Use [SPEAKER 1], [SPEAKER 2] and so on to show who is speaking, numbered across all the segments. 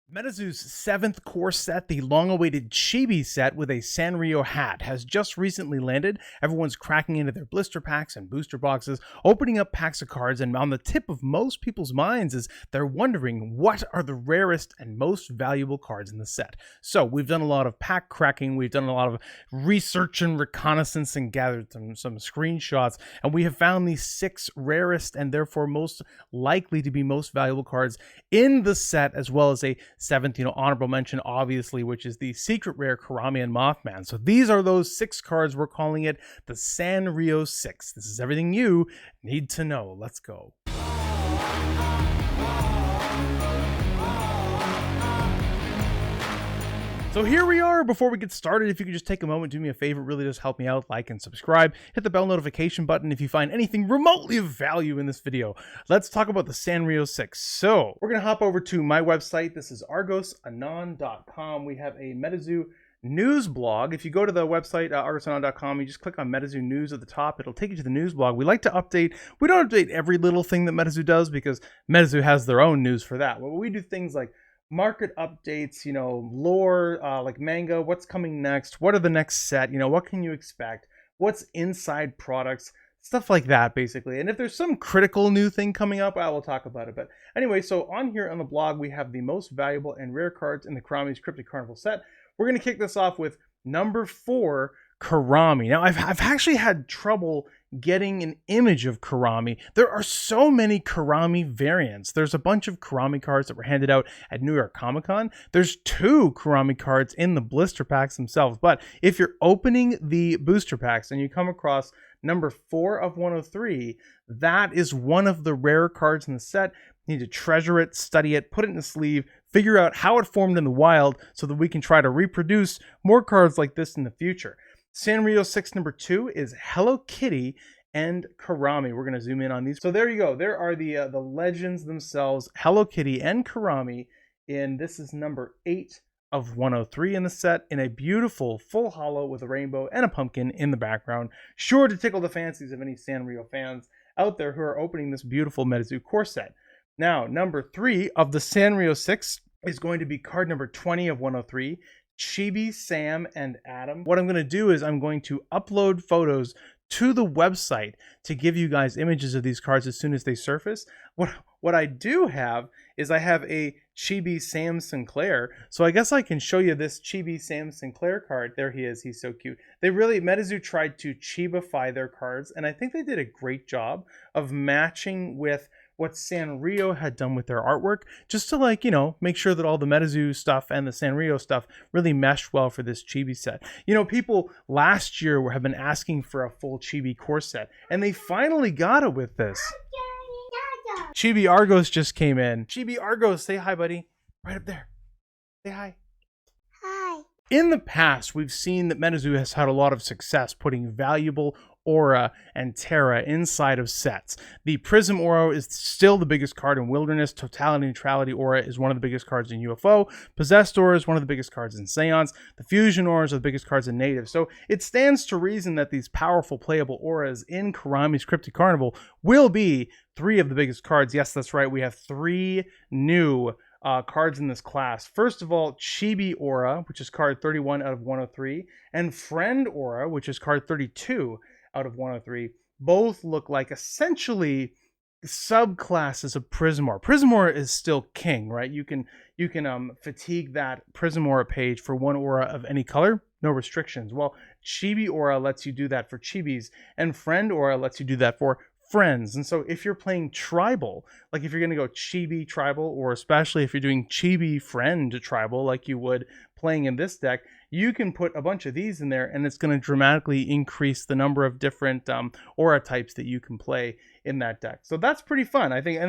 [SPEAKER 1] MetaZoo's 7th core set, the long-awaited Chibi set with a SANRIO hat, has just recently landed. Everyone's cracking into their blister packs and booster boxes, opening up packs of cards, and on the tip of most people's minds is they're wondering what are the rarest and most valuable cards in the set. So we've done a lot of pack cracking, we've done a lot of research and reconnaissance and gathered some screenshots, and we have found the 6 rarest and therefore most likely to be most valuable cards in the set, as well as a 7th, honorable mention, obviously, which is the secret rare Kuromi and Mothman. So these are those 6 cards. We're calling it the SANRIO 6. This is everything you need to know. Let's go. So here we are. Before we get started, if you could just take a moment, do me a favor, it really does help me out. Like and subscribe, hit the bell notification button if you find anything remotely of value in this video. Let's talk about the SANRIO 6. So we're going to hop over to my website. This is argosanon.com. We have a MetaZoo news blog. If you go to the website, argosanon.com, you just click on MetaZoo news at the top. It'll take you to the news blog. We like to update. We don't update every little thing that MetaZoo does because MetaZoo has their own news for that. But we do things like market updates, lore, like manga, what's coming next, what are the next set, what can you expect, what's inside products, stuff like that, basically. And if there's some critical new thing coming up, I will talk about it. But anyway, so on here on the blog, we have the most valuable and rare cards in the Kuromi's Cryptid Carnival set. We're going to kick this off with number 4, Kuromi. Now, I've actually had trouble getting an image of Kuromi. There are so many Kuromi variants. There's a bunch of Kuromi cards that were handed out at New York Comic Con. There's 2 Kuromi cards in the blister packs themselves. But if you're opening the booster packs and you come across number 4 of 103, that is one of the rare cards in the set. You need to treasure it, study it, put it in the sleeve, figure out how it formed in the wild so that we can try to reproduce more cards like this in the future. SANRIO 6 number 2 is Hello Kitty and Kuromi. We're going to zoom in on these. So there you go. There are the legends themselves, Hello Kitty and Kuromi. And this is number 8 of 103 in the set, in a beautiful full holo with a rainbow and a pumpkin in the background. Sure to tickle the fancies of any SANRIO fans out there who are opening this beautiful MetaZoo core set. Now, number 3 of the SANRIO 6 is going to be card number 20 of 103. Chibi, Sam, and Adam. What I'm going to do is I'm going to upload photos to the website to give you guys images of these cards as soon as they surface. What I do have is I have a Chibi Sam Sinclair. So I guess I can show you this Chibi Sam Sinclair card. There he is. He's so cute. MetaZoo tried to Chibify their cards, and I think they did a great job of matching with what SANRIO had done with their artwork, just to make sure that all the MetaZoo stuff and the SANRIO stuff really meshed well for this Chibi set. People last year have been asking for a full Chibi core set, and they finally got it with this. Chibi Argos just came in. Chibi Argos, say hi, buddy. Right up there. Say hi.
[SPEAKER 2] Hi.
[SPEAKER 1] In the past, we've seen that MetaZoo has had a lot of success putting valuable Aura and Terra inside of sets. The Prism Aura is still the biggest card in Wilderness. Totality Neutrality Aura is one of the biggest cards in UFO. Possessed Aura is one of the biggest cards in Seance. The Fusion Auras are the biggest cards in Native. So it stands to reason that these powerful playable auras in Kuromi's Cryptid Carnival will be 3 of the biggest cards. Yes, that's right. We have 3 new cards in this class. First of all, Chibi Aura, which is card 31 out of 103, and Friend Aura, which is card 32 out of 103. Both look like essentially subclasses of Prism Aura. Prism Aura is still king, right? You can fatigue that Prism Aura page for 1 aura of any color, no restrictions. Well, Chibi Aura lets you do that for Chibis, and Friend Aura lets you do that for friends. And so if you're playing tribal, like if you're going to go Chibi tribal, or especially if you're doing Chibi friend tribal like you would playing in this deck, you can put a bunch of these in there and it's going to dramatically increase the number of different aura types that you can play in that deck. So that's pretty fun. I think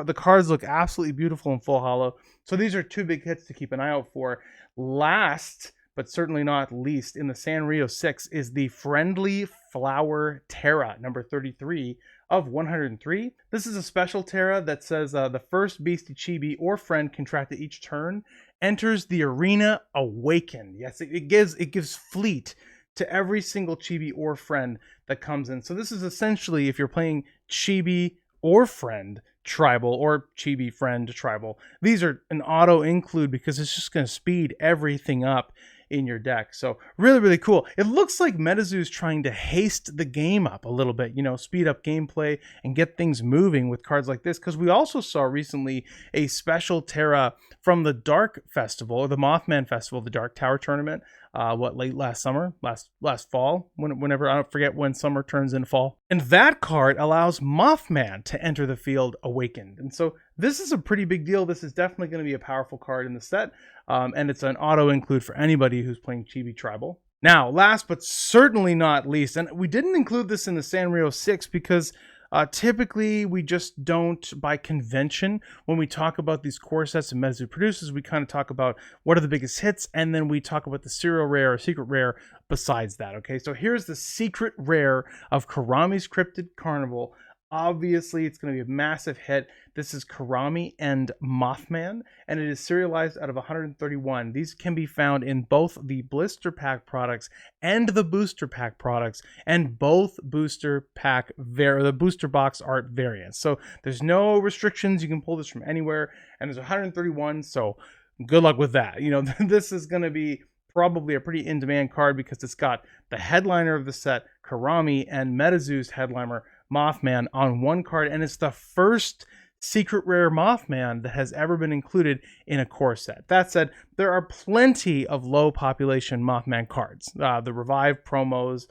[SPEAKER 1] the cards look absolutely beautiful in full holo. So these are 2 big hits to keep an eye out for. Last but certainly not least in the SANRIO 6 is the Friendly Flower Terra, number 33 of 103. This is a special Terra that says the first Beastie Chibi or friend contracted each turn enters the arena awakened. Yes, it gives fleet to every single Chibi or friend that comes in. So this is essentially, if you're playing Chibi or friend tribal or chibi friend tribal. These are an auto include because it's just going to speed everything up in your deck. So really, really cool. It looks like MetaZoo is trying to haste the game up a little bit, speed up gameplay and get things moving with cards like this. Because we also saw recently a special Terra from the Dark Festival, or the Mothman Festival, the Dark Tower tournament. Late last summer, last fall, whenever, I don't forget when summer turns into fall. And that card allows Mothman to enter the field awakened. And so this is a pretty big deal. This is definitely going to be a powerful card in the set. And it's an auto include for anybody who's playing Chibi Tribal. Now, last but certainly not least, and we didn't include this in the SANRIO 6 because typically we just don't, by convention, when we talk about these core sets and MetaZoo produces, we kind of talk about what are the biggest hits, and then we talk about the serial rare or secret rare besides that. Okay, so here's the secret rare of Kuromi's Cryptid Carnival. Obviously, it's going to be a massive hit. This is Kuromi and Mothman, and it is serialized out of 131. These can be found in both the blister pack products and the booster pack products, and both booster the booster box art variants. So there's no restrictions. You can pull this from anywhere, and there's 131. So good luck with that. This is going to be probably a pretty in-demand card because it's got the headliner of the set, Kuromi, and MetaZoo's headliner, Mothman, on one card, and it's the first secret rare Mothman that has ever been included in a core set. That said, there are plenty of low population Mothman cards. The Revive promos,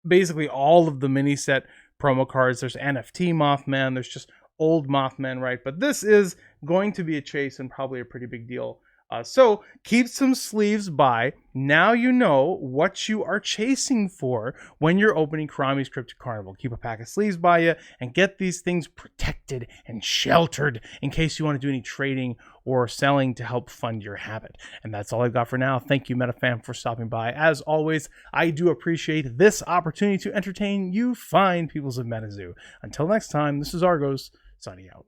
[SPEAKER 1] basically all of the mini set promo cards. There's NFT Mothman, there's just old Mothman, right? But this is going to be a chase and probably a pretty big deal. So keep some sleeves by. Now you know what you are chasing for when you're opening Kuromi's Cryptid Carnival. Keep a pack of sleeves by you and get these things protected and sheltered in case you want to do any trading or selling to help fund your habit. And that's all I've got for now. Thank you, MetaFam, for stopping by. As always, I do appreciate this opportunity to entertain you fine peoples of MetaZoo. Until next time, this is Argos, signing out.